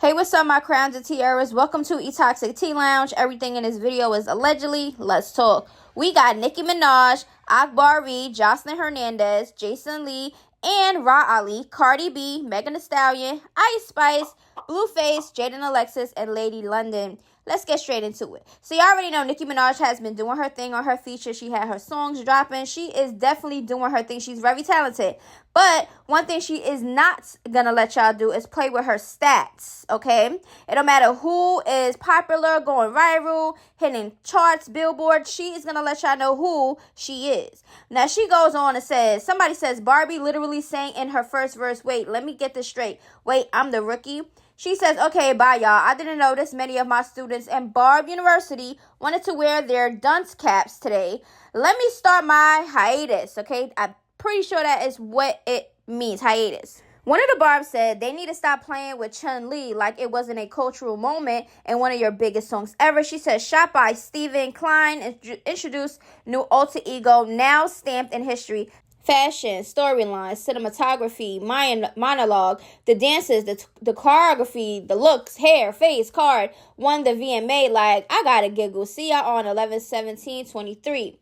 Hey, what's up, my crowns and tiaras? Welcome to E-Toxic Tea Lounge. Everything in this video is allegedly. Let's talk. We got Nicki Minaj, Akbar Reed, Jocelyn Hernandez, Jason Lee, and Ra Ali, Cardi B, Megan Thee Stallion, Ice Spice, Blueface, Jaden Alexis, and Lady London. Let's get straight into it. So you already know Nicki Minaj has been doing her thing on her feature. She had her songs dropping. She is definitely doing her thing. She's very talented. But one thing she is not going to let y'all do is play with her stats, okay? It don't matter who is popular, going viral, hitting charts, Billboard. She is going to let y'all know who she is. Now, she goes on and says, somebody says, Barbie literally sang in her first verse, wait, let me get this straight. Wait, I'm the rookie. She says, okay, bye, y'all. I didn't notice many of my students in Barb University wanted to wear their dunce caps today. Let me start my hiatus, okay? I'm pretty sure that is what it means, hiatus. One of the Barbs said they need to stop playing with Chun-Li like it wasn't a cultural moment in one of your biggest songs ever. She said, shot by Stephen Klein, introduced new alter ego, now stamped in history. Fashion, storyline, cinematography, monologue, the dances, the choreography, the looks, hair, face, card, won the VMA. Like, I gotta giggle. See y'all on 11/17/23.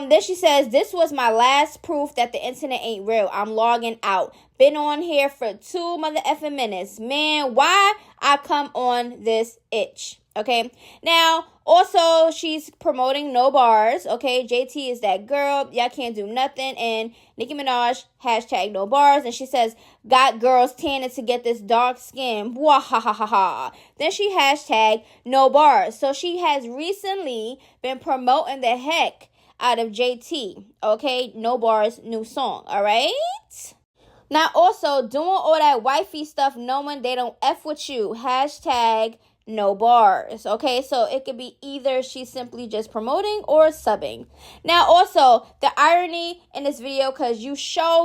Then she says, this was my last proof that the internet ain't real. I'm logging out. Been on here for 2 mother effing minutes. Man, why I come on this itch? Okay. Now, also, she's promoting no bars. Okay. JT is that girl. Y'all can't do nothing. And Nicki Minaj, hashtag no bars. And she says, got girls tanning to get this dark skin. Wah ha ha ha ha. Then she hashtag no bars. So she has recently been promoting the heck out of JT. Okay. No bars, new song. All right. Now, also, doing all that wifey stuff knowing they don't F with you. Hashtag no bars. Okay, so it could be either she's simply just promoting or subbing. Now, also, the irony in this video, because you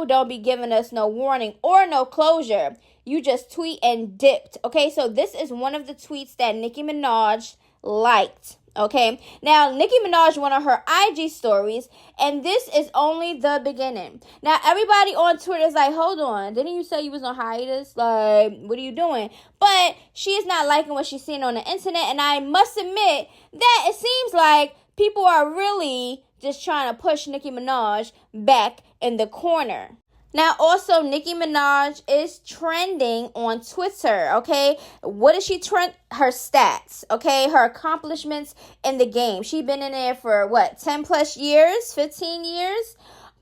don't be giving us no warning or no closure. You just tweet and dipped. Okay, so this is one of the tweets that Nicki Minaj liked. Okay, now Nicki Minaj went on her IG stories, and this is only the beginning. Now, everybody on Twitter is like, hold on, didn't you say you was on hiatus? Like, what are you doing? But she is not liking what she's seeing on the internet, and I must admit that it seems like people are really just trying to push Nicki Minaj back in the corner. Now, also, Nicki Minaj is trending on Twitter, okay? What is she trend? Her stats, okay? Her accomplishments in the game. She's been in there for, 10 plus years? 15 years?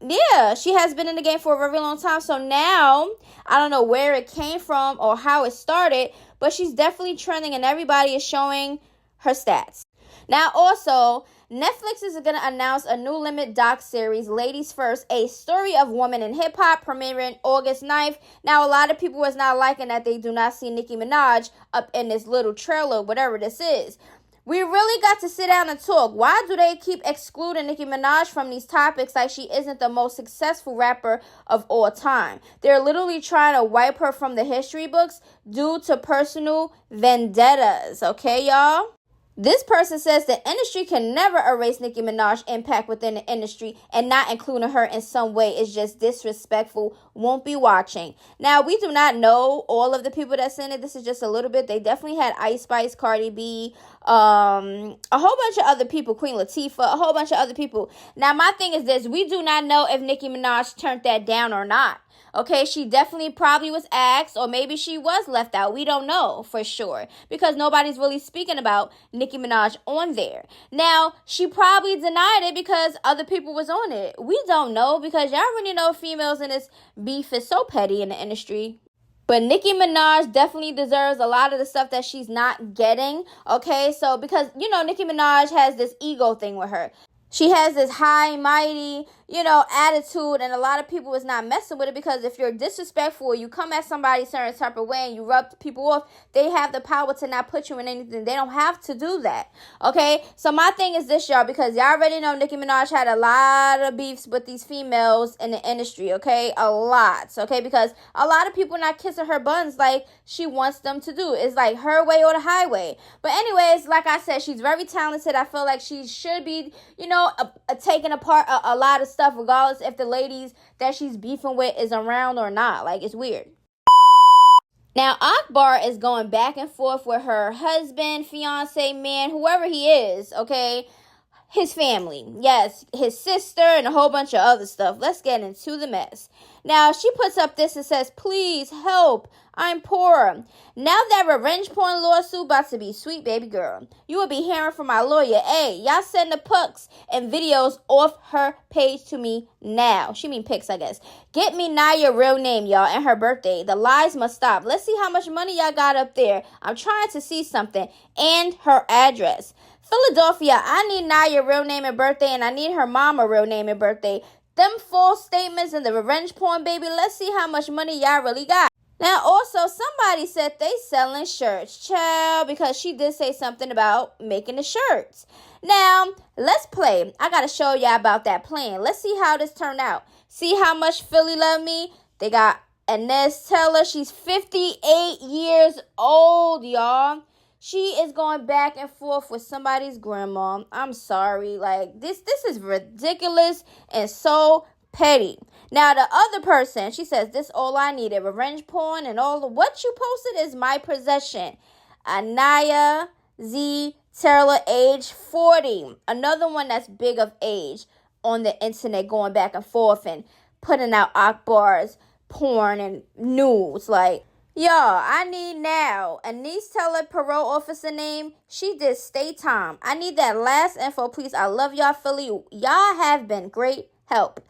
Yeah, she has been in the game for a very long time. So now, I don't know where it came from or how it started, but she's definitely trending and everybody is showing her stats. Now, also, Netflix is going to announce a new limit doc series, Ladies First, a story of women in hip-hop, premiering August 9th. Now, a lot of people was not liking that they do not see Nicki Minaj up in this little trailer, whatever this is. We really got to sit down and talk. Why do they keep excluding Nicki Minaj from these topics like she isn't the most successful rapper of all time? They're literally trying to wipe her from the history books due to personal vendettas. Okay, y'all? This person says the industry can never erase Nicki Minaj's impact within the industry, and not including her in some way is just disrespectful. Won't be watching. Now, we do not know all of the people that's in it. This is just a little bit. They definitely had Ice Spice, Cardi B, a whole bunch of other people, Queen Latifah, a whole bunch of other people. Now, my thing is this. We do not know if Nicki Minaj turned that down or not. Okay, she definitely probably was asked, or maybe she was left out. We don't know for sure because nobody's really speaking about Nicki Minaj on there. Now, she probably denied it because other people was on it. We don't know because y'all already know females in this beef is so petty in the industry. But Nicki Minaj definitely deserves a lot of the stuff that she's not getting. Okay, so because, Nicki Minaj has this ego thing with her. She has this high, mighty, attitude, and a lot of people is not messing with it because if you're disrespectful, you come at somebody a certain type of way and you rub people off, they have the power to not put you in anything. They don't have to do that, okay? So my thing is this, y'all, because y'all already know Nicki Minaj had a lot of beefs with these females in the industry, okay? A lot, okay? Because a lot of people not kissing her buns like she wants them to do. It's like her way or the highway. But anyways, like I said, she's very talented. I feel like she should be, taking apart a lot of stuff regardless if the ladies that she's beefing with is around or not. Like, it's weird. Now, Akbar is going back and forth with her husband, fiance, man, whoever he is, okay? His family. Yes, his sister and a whole bunch of other stuff. Let's get into the mess. Now, she puts up this and says, please help. I'm poor. Now that revenge porn lawsuit about to be sweet, baby girl. You will be hearing from my lawyer. Hey, y'all send the pics and videos off her page to me now. She mean pics, I guess. Get me Naya's real name, y'all, and her birthday. The lies must stop. Let's see how much money y'all got up there. I'm trying to see something. And her address. Philadelphia, I need Naya's real name and birthday, and I need her mama real name and birthday. Them false statements and the revenge porn, baby. Let's see how much money y'all really got. Now, also, somebody said they selling shirts, child, because she did say something about making the shirts. Now, let's play. I got to show y'all about that plan. Let's see how this turned out. See how much Philly love me? They got Inez Taylor. She's 58 years old, y'all. She is going back and forth with somebody's grandma. I'm sorry. Like, this is ridiculous and so petty. Now, the other person, she says, this all I needed. Revenge porn and all of what you posted is my possession. Anaya Z. Taylor, age 40. Another one that's big of age on the internet going back and forth and putting out Akbar's porn and nudes. Like, y'all, I need now. Anise Taylor, parole officer name. She did stay time. I need that last info, please. I love y'all, Philly. Y'all have been great help.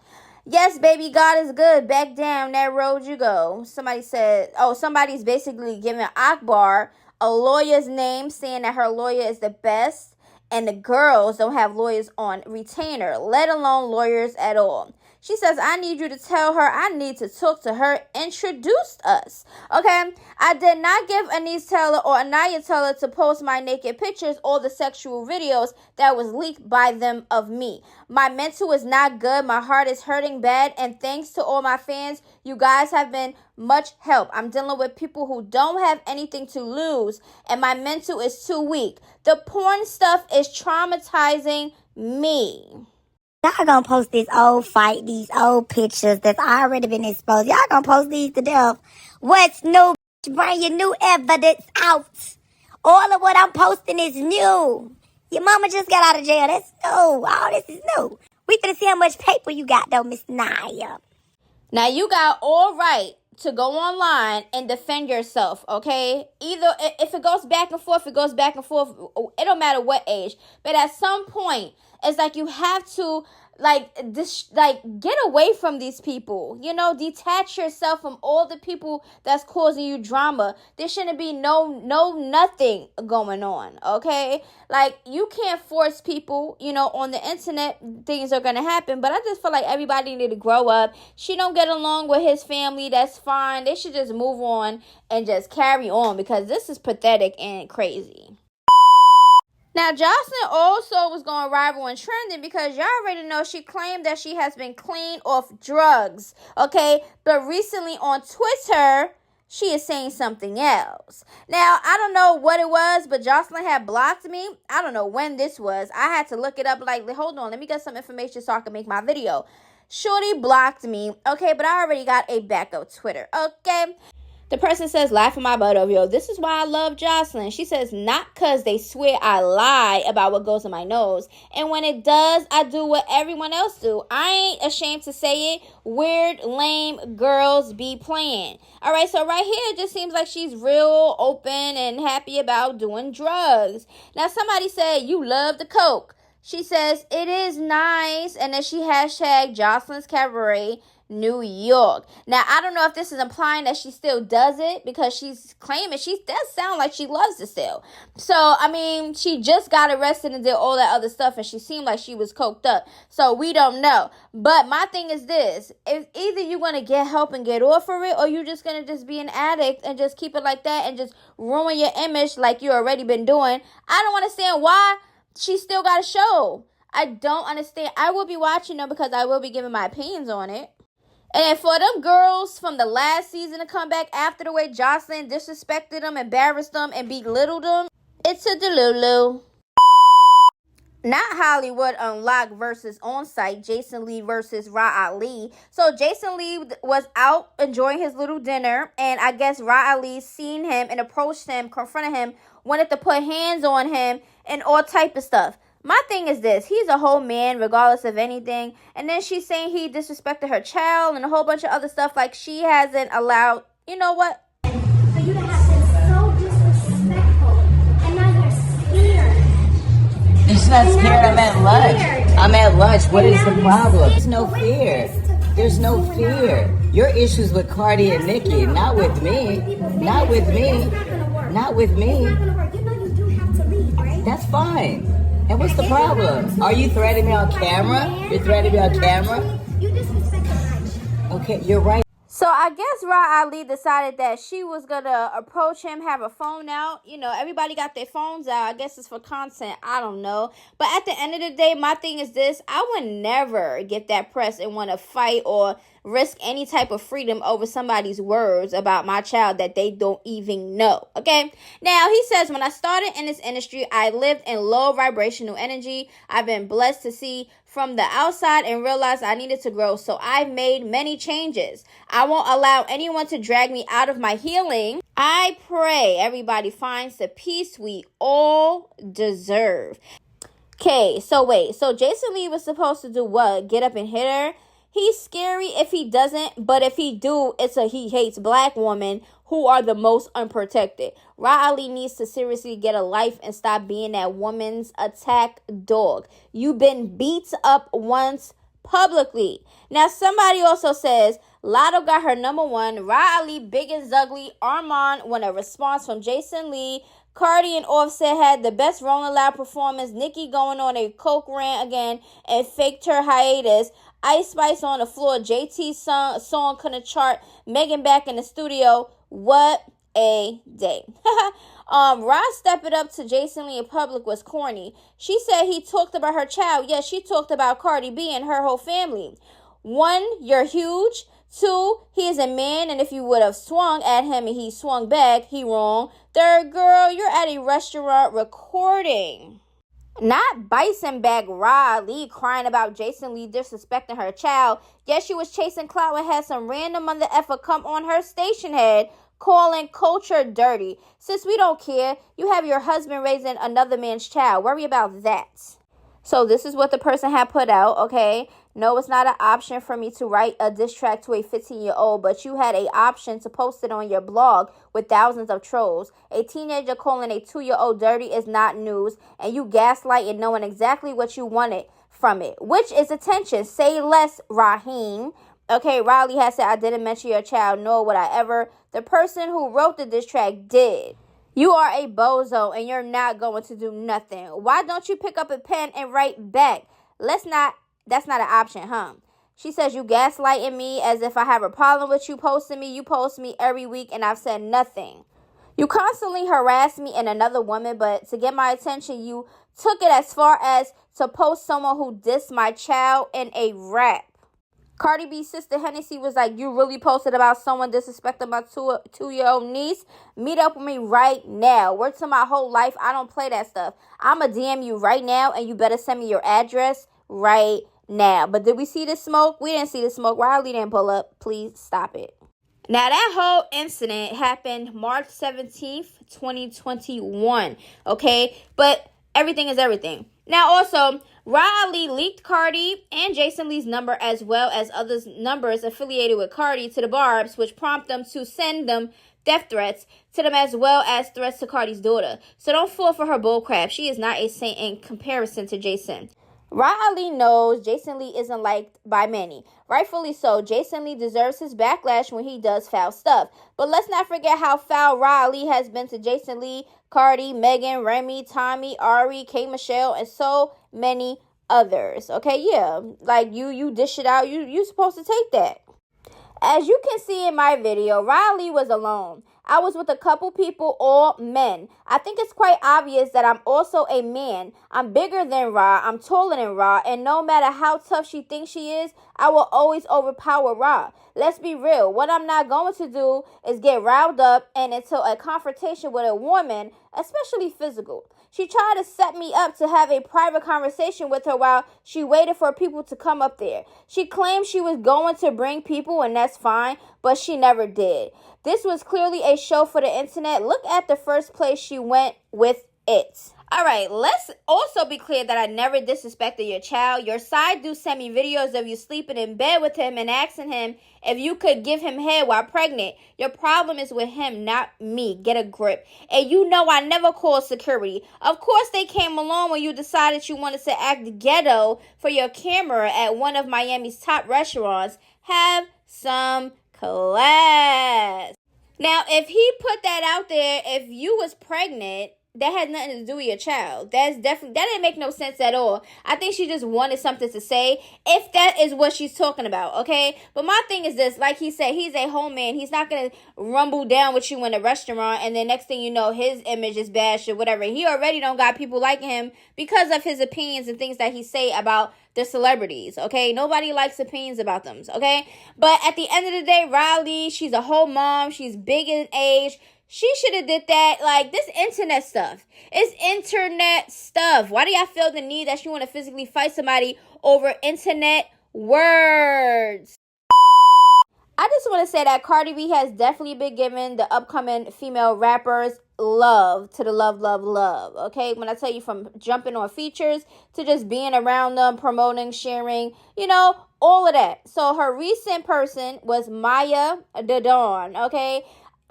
Yes, baby, God is good. Back down that road you go. Somebody said, somebody's basically giving Akbar a lawyer's name, saying that her lawyer is the best, and the girls don't have lawyers on retainer, let alone lawyers at all. She says, I need you to tell her I need to talk to her. Introduced us. Okay? I did not give Anise Taylor or Anaya Taylor to post my naked pictures or the sexual videos that was leaked by them of me. My mental is not good. My heart is hurting bad. And thanks to all my fans, you guys have been much help. I'm dealing with people who don't have anything to lose. And my mental is too weak. The porn stuff is traumatizing me. Y'all gonna post this old fight, these old pictures that's already been exposed. Y'all gonna post these to death. What's new? Bring your new evidence out. All of what I'm posting is new. Your mama just got out of jail. That's new. All this is new. We finna see how much paper you got though, Miss Naya. Now, you got all right to go online and defend yourself, okay? Either, if it goes back and forth, it goes back and forth. It don't matter what age. But at some point, it's like you have to, get away from these people. You know, detach yourself from all the people that's causing you drama. There shouldn't be nothing going on, okay? Like, you can't force people, on the internet, things are going to happen. But I just feel like everybody need to grow up. She don't get along with his family, that's fine. They should just move on and just carry on, because this is pathetic and crazy. Now, Jocelyn also was going viral and trending because y'all already know she claimed that she has been clean off drugs, okay? But recently on Twitter, she is saying something else. Now, I don't know what it was, but Jocelyn had blocked me. I don't know when this was. I had to look it up, hold on, let me get some information so I can make my video. Shorty blocked me, okay? But I already got a backup Twitter, okay? The person says, laughing my butt off, yo, this is why I love Jocelyn. She says, not because they swear I lie about what goes in my nose. And when it does, I do what everyone else do. I ain't ashamed to say it. Weird, lame girls be playing. All right, so right here, it just seems like she's real open and happy about doing drugs. Now, somebody said, you love the coke. She says, it is nice. And then she hashtag Jocelyn's Cabaret New York. Now, I don't know if this is implying that she still does it, because she's claiming she does sound like she loves it still. So, I mean, she just got arrested and did all that other stuff, and she seemed like she was coked up. So, we don't know. But my thing is this. If either you're going to get help and get off of it, or you're just going to just be an addict and just keep it like that and just ruin your image like you already been doing. I don't understand why she still got a show. I don't understand. I will be watching them because I will be giving my opinions on it. And for them girls from the last season to come back after the way Jocelyn disrespected them, embarrassed them, and belittled them, it's a delulu. Not Hollywood Unlocked versus On Site, Jason Lee versus Ra Ali. So Jason Lee was out enjoying his little dinner, and I guess Ra Ali seen him and approached him, confronted him, wanted to put hands on him, and all type of stuff. My thing is this: he's a whole man, regardless of anything. And then she's saying he disrespected her child and a whole bunch of other stuff. Like, she hasn't allowed, you know what? For you to have been so disrespectful, and now you're scared. She's not scared. I'm at lunch. I'm at lunch. What is the problem? There's no fear. There's no fear. Your issues with Cardi and Nicki, not with me. Not with me. Not with me. That's fine. And what's the problem? Are you threatening me on camera? You're threatening me on camera? You disrespected. Okay, you're right. So I guess Ra Ali decided that she was going to approach him, have her phone out. You know, everybody got their phones out. I guess it's for content. I don't know. But at the end of the day, my thing is this: I would never get that press and want to fight or risk any type of freedom over somebody's words about my child that they don't even know. Okay? Now, he says, when I started in this industry, I lived in low vibrational energy. I've been blessed to see from the outside and realized I needed to grow. So I've made many changes. I won't allow anyone to drag me out of my healing. I pray everybody finds the peace we all deserve. Okay, so wait. So Jason Lee was supposed to do what? Get up and hit her? He's scary if he doesn't, but if he do, he hates black women who are the most unprotected. Ra Ali needs to seriously get a life and stop being that woman's attack dog. You've been beat up once publicly. Now, somebody also says Lotto got her number one. Ra Ali, big and ugly. Armand won a response from Jason Lee. Cardi and Offset had the best Rolling Loud performance. Nicki going on a coke rant again and faked her hiatus. Icespice on the floor. JT's song couldn't chart. Megan back in the studio. What a day. Ross stepping up to Jason Lee in public was corny. She said he talked about her child. Yes, she talked about Cardi B and her whole family. 1, you're huge. 2, he is a man, and if you would have swung at him and he swung back, he wrong. 3rd, girl, you're at a restaurant recording. Not bison bag Ra Ali crying about Jason Lee disrespecting her child. Yes, she was chasing clout and had some random mother effer come on her station head calling culture dirty. Sis, we don't care. You have your husband raising another man's child. Worry about that. So this is what the person had put out, okay? No, it's not an option for me to write a diss track to a 15-year-old, but you had an option to post it on your blog with thousands of trolls. A teenager calling a 2-year-old dirty is not news, and you gaslighting knowing exactly what you wanted from it, which is attention. Say less, Raheem. Okay, Riley has said, I didn't mention your child, nor would I ever. The person who wrote the diss track did. You are a bozo, and you're not going to do nothing. Why don't you pick up a pen and write back? That's not an option, huh? She says, you gaslighting me as if I have a problem with you posting me. You post me every week, and I've said nothing. You constantly harass me and another woman, but to get my attention, you took it as far as to post someone who dissed my child in a rap. Cardi B's sister Hennessy was like, you really posted about someone disrespecting my 2-year-old niece? Meet up with me right now. Word to my whole life, I don't play that stuff. I'ma DM you right now, and you better send me your address right now. But did we see the smoke? We didn't see the smoke. Riley didn't pull up. Please stop it. Now, that whole incident happened March 17th, 2021. Okay? But everything is everything. Now, also, Riley leaked Cardi and Jason Lee's number as well as others' numbers affiliated with Cardi to the Barbs, which prompted them to send them death threats to them as well as threats to Cardi's daughter. So don't fall for her bullcrap. She is not a saint in comparison to Jason. Riley knows Jason Lee isn't liked by many. Rightfully so. Jason Lee deserves his backlash when he does foul stuff. But let's not forget how foul Riley has been to Jason Lee, Cardi, Megan, Remy, Tommy, Ari, K. Michelle, and so many others. Okay, yeah. Like, you dish it out. You supposed to take that. As you can see in my video, Riley was alone. I was with a couple people, all men. I think it's quite obvious that I'm also a man. I'm bigger than Ra. I'm taller than Ra. And no matter how tough she thinks she is, I will always overpower Ra. Let's be real. What I'm not going to do is get riled up and into a confrontation with a woman especially physical. She tried to set me up to have a private conversation with her while she waited for people to come up there. She claimed she was going to bring people, and that's fine, but she never did. This was clearly a show for the internet. Look at the first place she went with it. All right, let's also be clear that I never disrespected your child. Your side dude sent me videos of you sleeping in bed with him and asking him if you could give him head while pregnant. Your problem is with him, not me. Get a grip. And you know I never called security. Of course they came along when you decided you wanted to act ghetto for your camera at one of Miami's top restaurants. Have some class. Now, if he put that out there, if you was pregnant, that had nothing to do with your child. That didn't make no sense at all. I think she just wanted something to say, if that is what she's talking about, okay? But my thing is this, like he said, he's a home man. He's not going to rumble down with you in a restaurant, and then next thing you know, his image is bashed or whatever. He already don't got people liking him because of his opinions and things that he say about the celebrities, okay? Nobody likes opinions about them, okay? But at the end of the day, Riley, she's a whole mom. She's big in age. She should have did that. Like, this internet stuff. It's internet stuff. Why do y'all feel the need that you want to physically fight somebody over internet words? I just want to say that Cardi B has definitely been giving the upcoming female rappers love to the love, okay? When I tell you, from jumping on features to just being around them, promoting, sharing, you know, all of that. So her recent person was Maya the Dawn, okay?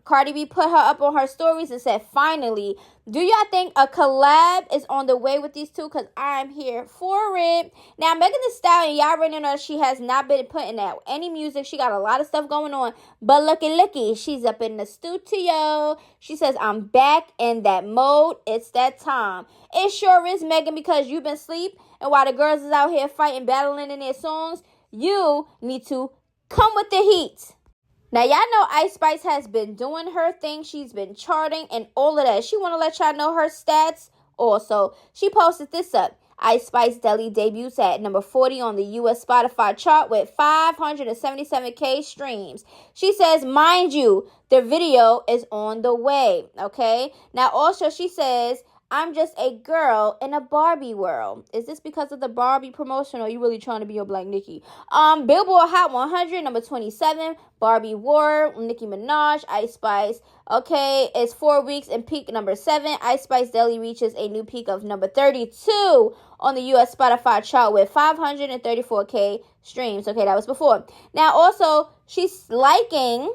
Cardi B put her up on her stories and said, finally, do y'all think a collab is on the way with these two? Because I'm here for it. Now, Megan Thee Stallion, y'all already know she has not been putting out any music. She got a lot of stuff going on. But looky, she's up in the studio. She says, I'm back in that mode. It's that time. It sure is, Megan, because you've been asleep. And while the girls is out here fighting, battling in their songs, you need to come with the heat. Now, y'all know Icespice has been doing her thing. She's been charting and all of that. She want to let y'all know her stats also. She posted this up. Icespice Deli debuts at number 40 on the U.S. Spotify chart with 577K streams. She says, mind you, the video is on the way, okay? Now, also, she says, I'm just a girl in a Barbie world. Is this because of the Barbie promotion, or are you really trying to be your Black Nicki? Billboard Hot 100, number 27, Barbie War, Nicki Minaj, Icespice. Okay, it's 4 weeks and peak number 7. Icespice Deli reaches a new peak of number 32 on the U.S. Spotify chart with 534K streams. Okay, that was before. Now, also, she's liking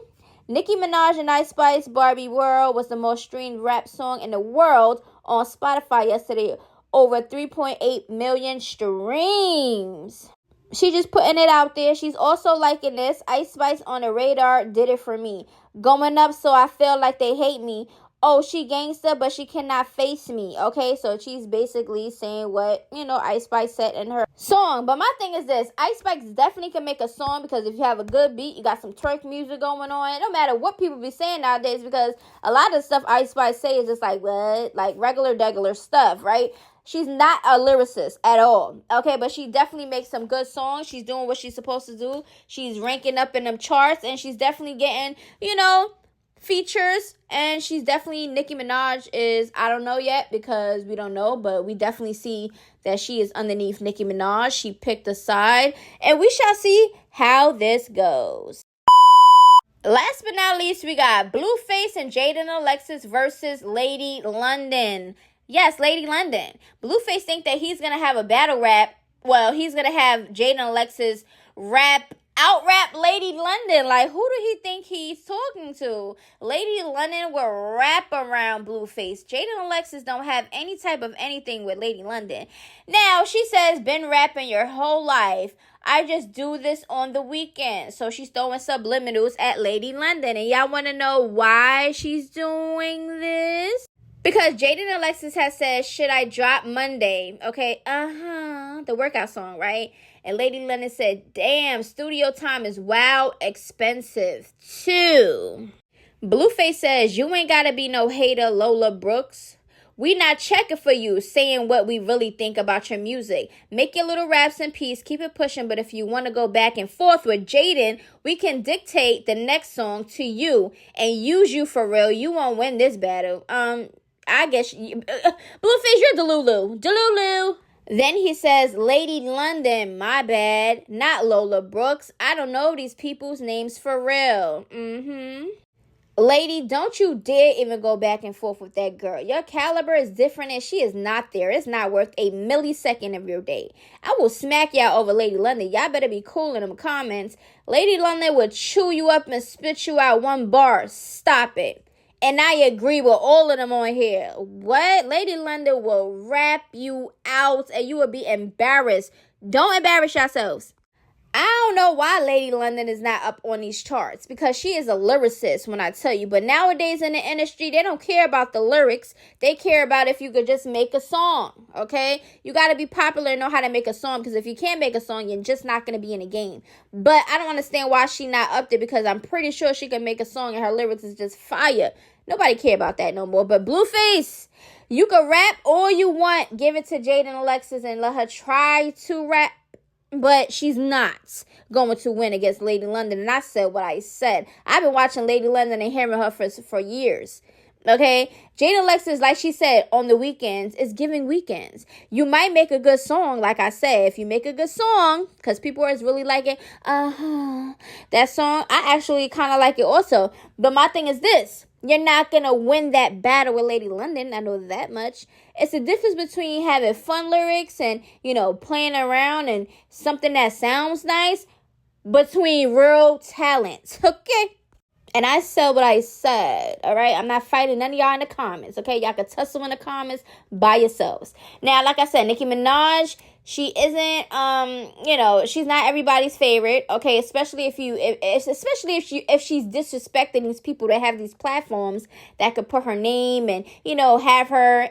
Nicki Minaj and Icespice. Barbie World was the most streamed rap song in the world on Spotify yesterday, over 3.8 million streams. She just putting it out there. She's also liking this. Icespice on the radar did it for me. Going up so I feel like they hate me. Oh, she gangsta, but she cannot face me. Okay, so she's basically saying what, you know, Icespice said in her song. But my thing is this. Icespice definitely can make a song, because if you have a good beat, you got some twerk music going on. It don't matter what people be saying nowadays, because a lot of stuff Icespice say is just like, what? Like regular stuff, right? She's not a lyricist at all, okay? But she definitely makes some good songs. She's doing what she's supposed to do. She's ranking up in them charts, and she's definitely getting, you know, features. And she's definitely, Nicki Minaj is, I don't know yet because we don't know, but we definitely see that she is underneath Nicki Minaj. She picked a side, and we shall see how this goes. Last but not least, we got Blueface and Jaden Alexis versus Lady London. Yes, Lady London. Blueface think that he's going to have a battle rap. Well, he's going to have Jaden Alexis out-rap Lady London. Like, who do he think he's talking to? Lady London will rap around Blueface. Jaden Alexis don't have any type of anything with Lady London. Now, she says, been rapping your whole life. I just do this on the weekend. So she's throwing subliminals at Lady London. And y'all want to know why she's doing this? Because Jaden Alexis has said, should I drop Monday? Okay, the workout song, right? And Lady London said, damn, studio time is wild expensive too. Blueface says, you ain't gotta be no hater, Lola Brooks. We not checking for you, saying what we really think about your music. Make your little raps in peace, keep it pushing, but if you want to go back and forth with Jaden, we can dictate the next song to you and use you for real. You won't win this battle. I guess Blueface, you're Delulu. Delulu. Then he says, Lady London, my bad. Not Lola Brooks. I don't know these people's names for real. Lady, don't you dare even go back and forth with that girl. Your caliber is different and she is not there. It's not worth a millisecond of your day. I will smack y'all over Lady London. Y'all better be cool in them comments. Lady London will chew you up and spit you out one bar. Stop it. And I agree with all of them on here. What? Lady London will rap you out and you will be embarrassed. Don't embarrass yourselves. I don't know why Lady London is not up on these charts, because she is a lyricist, when I tell you. But nowadays in the industry, they don't care about the lyrics. They care about if you could just make a song, okay? You got to be popular and know how to make a song, because if you can't make a song, you're just not going to be in the game. But I don't understand why she not up there, because I'm pretty sure she can make a song and her lyrics is just fire. Nobody care about that no more. But Blueface, you can rap all you want. Give it to Jaden Alexis and let her try to rap. But she's not going to win against Lady London. And I said what I said. I've been watching Lady London and hearing her for years. Okay? Jada Alexis, like she said, on the weekends, is giving weekends. You might make a good song, like I said. If you make a good song, because people are really liking, that song, I actually kind of like it also. But my thing is this. You're not going to win that battle with Lady London. I know that much. It's the difference between having fun lyrics and, playing around and something that sounds nice between real talent. Okay? And I said what I said, all right? I'm not fighting none of y'all in the comments, okay? Y'all can tussle in the comments by yourselves. Now, like I said, Nicki Minaj, she isn't, she's not everybody's favorite, okay? Especially if she's disrespecting these people that have these platforms that could put her name and, have her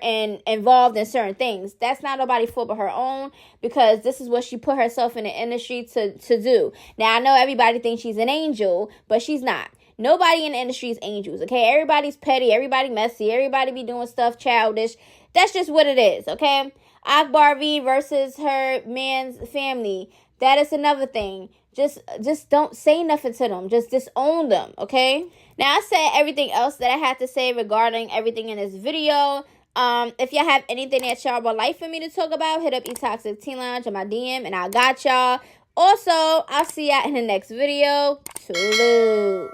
involved in certain things. That's not nobody's fault but her own, because this is what she put herself in the industry to do. Now, I know everybody thinks she's an angel, but she's not. Nobody in the industry is angels, okay? Everybody's petty, everybody messy, everybody be doing stuff childish. That's just what it is, okay? Akbar V versus her man's family. That is another thing. Just don't say nothing to them. Just disown them, okay? Now, I said everything else that I had to say regarding everything in this video. If y'all have anything that y'all would like for me to talk about, hit up eToxic Teen Lounge in my DM and I got y'all. Also, I'll see y'all in the next video. Toodaloo.